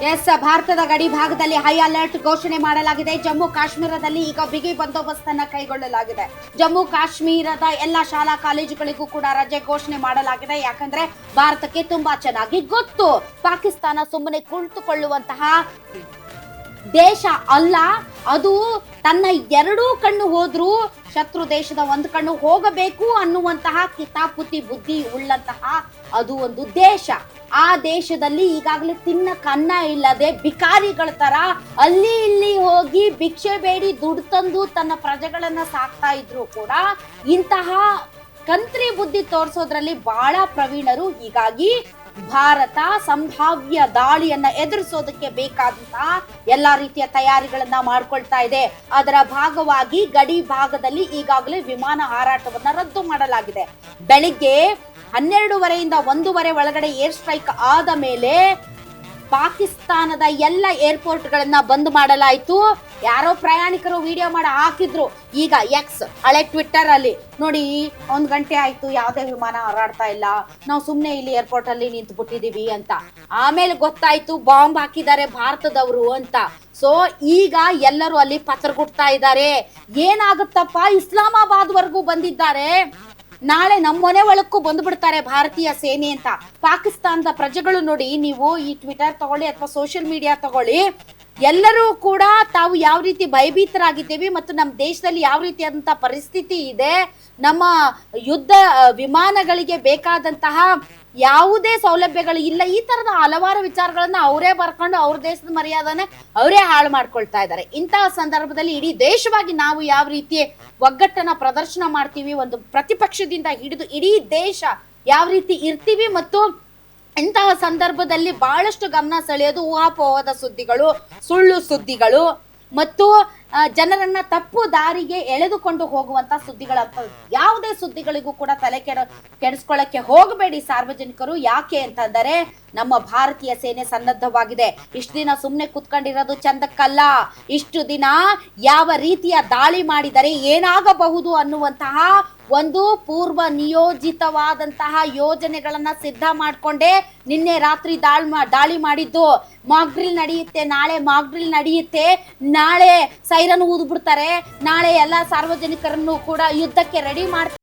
S, ಭಾರತದ ಗಡಿ ಭಾಗದಲ್ಲಿ ಹೈ ಅಲರ್ಟ್ ಘೋಷಣೆ ಮಾಡಲಾಗಿದೆ. ಜಮ್ಮು ಕಾಶ್ಮೀರದಲ್ಲಿ ಈಗ ಬಿಗಿ ಬಂದೋಬಸ್ತ್ ಅನ್ನ ಕೈಗೊಳ್ಳಲಾಗಿದೆ. ಜಮ್ಮು ಕಾಶ್ಮೀರದ ಎಲ್ಲ ಶಾಲಾ ಕಾಲೇಜುಗಳಿಗೂ ಕೂಡ ರಜೆ ಘೋಷಣೆ ಮಾಡಲಾಗಿದೆ. ಯಾಕಂದ್ರೆ ಭಾರತಕ್ಕೆ ತುಂಬಾ ಚೆನ್ನಾಗಿ ಗೊತ್ತು, ಪಾಕಿಸ್ತಾನ ಸುಮ್ಮನೆ ಕುಳಿತುಕೊಳ್ಳುವಂತಹ ದೇಶ ಅಲ್ಲ. ಅದು ತನ್ನ ಎರಡೂ ಕಣ್ಣು ಹೋದ್ರೂ ಶತ್ರು ದೇಶದ ಒಂದು ಕಣ್ಣು ಹೋಗಬೇಕು ಅನ್ನುವಂತಹ ಕಿತಾಪುತಿ ಬುದ್ಧಿ ಉಳ್ಳಂತಹ ಅದು ಒಂದು ದೇಶ. ಆ ದೇಶದಲ್ಲಿ ಈಗಾಗಲೇ ತಿನ್ನಕ್ಕೆ ಅನ್ನ ಇಲ್ಲದೆ ಬಿಕಾರಿಗಳ ತರ ಅಲ್ಲಿ ಇಲ್ಲಿ ಹೋಗಿ ಭಿಕ್ಷೆ ಬೇಡಿ ದುಡ್ಡು ತಂದು ತನ್ನ ಪ್ರಜೆಗಳನ್ನ ಸಾಕ್ತಾ ಇದ್ರು ಕೂಡ ಇಂತಹ ಕಂತ್ರಿ ಬುದ್ಧಿ ತೋರಿಸೋದ್ರಲ್ಲಿ ಬಹಳ ಪ್ರವೀಣರು. ಹೀಗಾಗಿ ಭಾರತ ಸಂಭಾವ್ಯ ದಾಳಿಯನ್ನ ಎದುರಿಸೋದಕ್ಕೆ ಬೇಕಾದಂತಹ ಎಲ್ಲಾ ರೀತಿಯ ತಯಾರಿಗಳನ್ನ ಮಾಡ್ಕೊಳ್ತಾ ಇದೆ. ಅದರ ಭಾಗವಾಗಿ ಗಡಿ ಭಾಗದಲ್ಲಿ ಈಗಾಗಲೇ ವಿಮಾನ ಹಾರಾಟವನ್ನ ರದ್ದು ಮಾಡಲಾಗಿದೆ. ಬೆಳಿಗ್ಗೆ 12:30ಯಿಂದ 1:00 ಒಳಗಡೆ ಏರ್ ಸ್ಟ್ರೈಕ್ ಆದ ಮೇಲೆ ಪಾಕಿಸ್ತಾನದ ಎಲ್ಲ ಏರ್ಪೋರ್ಟ್ಗಳನ್ನ ಬಂದ್ ಮಾಡಲಾಯಿತು. ಯಾರೋ ಪ್ರಯಾಣಿಕರು ವಿಡಿಯೋ ಮಾಡಿ ಹಾಕಿದ್ರು. ಈಗ ಎಕ್ಸ್ ಹಳೆ ಟ್ವಿಟ್ಟರ್ ಅಲ್ಲಿ ನೋಡಿ, 1 ಗಂಟೆ ಆಯ್ತು ಯಾವುದೇ ವಿಮಾನ ಹಾರಾಡ್ತಾ ಇಲ್ಲ, ನಾವು ಸುಮ್ನೆ ಇಲ್ಲಿ ಏರ್ಪೋರ್ಟ್ ಅಲ್ಲಿ ನಿಂತು ಬಿಟ್ಟಿದೀವಿ ಅಂತ. ಆಮೇಲೆ ಗೊತ್ತಾಯ್ತು ಬಾಂಬ್ ಹಾಕಿದ್ದಾರೆ ಭಾರತದವರು ಅಂತ. ಸೊ ಈಗ ಎಲ್ಲರೂ ಅಲ್ಲಿ ಪತ್ರಗುಡ್ತಾ ಇದ್ದಾರೆ. ಏನಾಗುತ್ತಪ್ಪ, ಇಸ್ಲಾಮಾಬಾದ್ ವರೆಗೂ ಬಂದಿದ್ದಾರೆ, ನಾಳೆ ನಮ್ಮ ಮನೆ ಒಳಕ್ಕೂ ಬಂದ್ಬಿಡ್ತಾರೆ ಭಾರತೀಯ ಸೇನೆ ಅಂತ. ಪಾಕಿಸ್ತಾನದ ಪ್ರಜೆಗಳು ನೋಡಿ, ನೀವು ಈ ಟ್ವಿಟರ್ ತಗೊಳ್ಳಿ ಅಥವಾ ಸೋಷಿಯಲ್ ಮೀಡಿಯಾ ತಗೊಳ್ಳಿ, ಎಲ್ಲರೂ ಕೂಡ ತಾವು ಯಾವ ರೀತಿ ಭಯಭೀತರಾಗಿದ್ದೇವೆ ಮತ್ತು ನಮ್ಮ ದೇಶದಲ್ಲಿ ಯಾವ ರೀತಿಯಾದಂತಹ ಪರಿಸ್ಥಿತಿ ಇದೆ, ನಮ್ಮ ಯುದ್ಧ ವಿಮಾನಗಳಿಗೆ ಬೇಕಾದಂತಹ ಯಾವುದೇ ಸೌಲಭ್ಯಗಳು ಇಲ್ಲ, ಈ ತರದ ಹಲವಾರು ವಿಚಾರಗಳನ್ನ ಅವರೇ ಬರ್ಕೊಂಡು ಅವ್ರ ದೇಶದ ಮರ್ಯಾದನೆ ಅವರೇ ಹಾಳು ಮಾಡ್ಕೊಳ್ತಾ ಇದ್ದಾರೆ. ಇಂತಹ ಸಂದರ್ಭದಲ್ಲಿ ಇಡೀ ದೇಶವಾಗಿ ನಾವು ಯಾವ ರೀತಿ ಒಗ್ಗಟ್ಟನ್ನ ಪ್ರದರ್ಶನ ಮಾಡ್ತೀವಿ, ಒಂದು ಪ್ರತಿಪಕ್ಷದಿಂದ ಹಿಡಿದು ಇಡೀ ದೇಶ ಯಾವ ರೀತಿ ಇರ್ತೀವಿ, ಮತ್ತು ಇಂತಹ ಸಂದರ್ಭದಲ್ಲಿ ಬಹಳಷ್ಟು ಗಮನ ಸೆಳೆಯೋದು ಊಹಾಪೋಹದ ಸುದ್ದಿಗಳು, ಸುಳ್ಳು ಸುದ್ದಿಗಳು ಮತ್ತು ಜನರನ್ನ ತಪ್ಪು ದಾರಿಗೆ ಎಳೆದುಕೊಂಡು ಹೋಗುವಂತ ಸುದ್ದಿಗಳ ಯಾವುದೇ ಸುದ್ದಿಗಳಿಗೂ ಕೂಡ ತಲೆ ಕೆಡಿಸ್ಕೊಳ್ಳಕ್ಕೆ ಹೋಗಬೇಡಿ ಸಾರ್ವಜನಿಕರು. ಯಾಕೆ ಅಂತಂದರೆ ನಮ್ಮ ಭಾರತೀಯ ಸೇನೆ ಸನ್ನದ್ಧವಾಗಿದೆ. ಇಷ್ಟು ದಿನ ಸುಮ್ಮನೆ ಕುತ್ಕೊಂಡಿರೋದು ಚಂದಕ್ಕಲ್ಲ. ಇಷ್ಟು ದಿನ ಯಾವ ರೀತಿಯ ದಾಳಿ ಮಾಡಿದರೆ ಏನಾಗಬಹುದು ಅನ್ನುವಂತಹ ಒಂದು ಪೂರ್ವ ನಿಯೋಜಿತವಾದಂತಹ ಯೋಜನೆಗಳನ್ನ ಸಿದ್ಧ ಮಾಡ್ಕೊಂಡೆ ನಿನ್ನೆ ರಾತ್ರಿ ದಾಳಿ ಮಾಡಿದ್ದು. ಮಾಕ್ ಡ್ರಿಲ್ ನಡೆಯುತ್ತೆ, ನಾಳೆ ಮಾಕ್ ಡ್ರಿಲ್ ನಡೆಯುತ್ತೆ, ನಾಳೆ ಸೈರನ್ ಊದ್ಬಿಡ್ತಾರೆ, ನಾಳೆ ಎಲ್ಲ ಸಾರ್ವಜನಿಕರನ್ನು ಕೂಡ ಯುದ್ಧಕ್ಕೆ ರೆಡಿ ಮಾಡ್ತಾರೆ.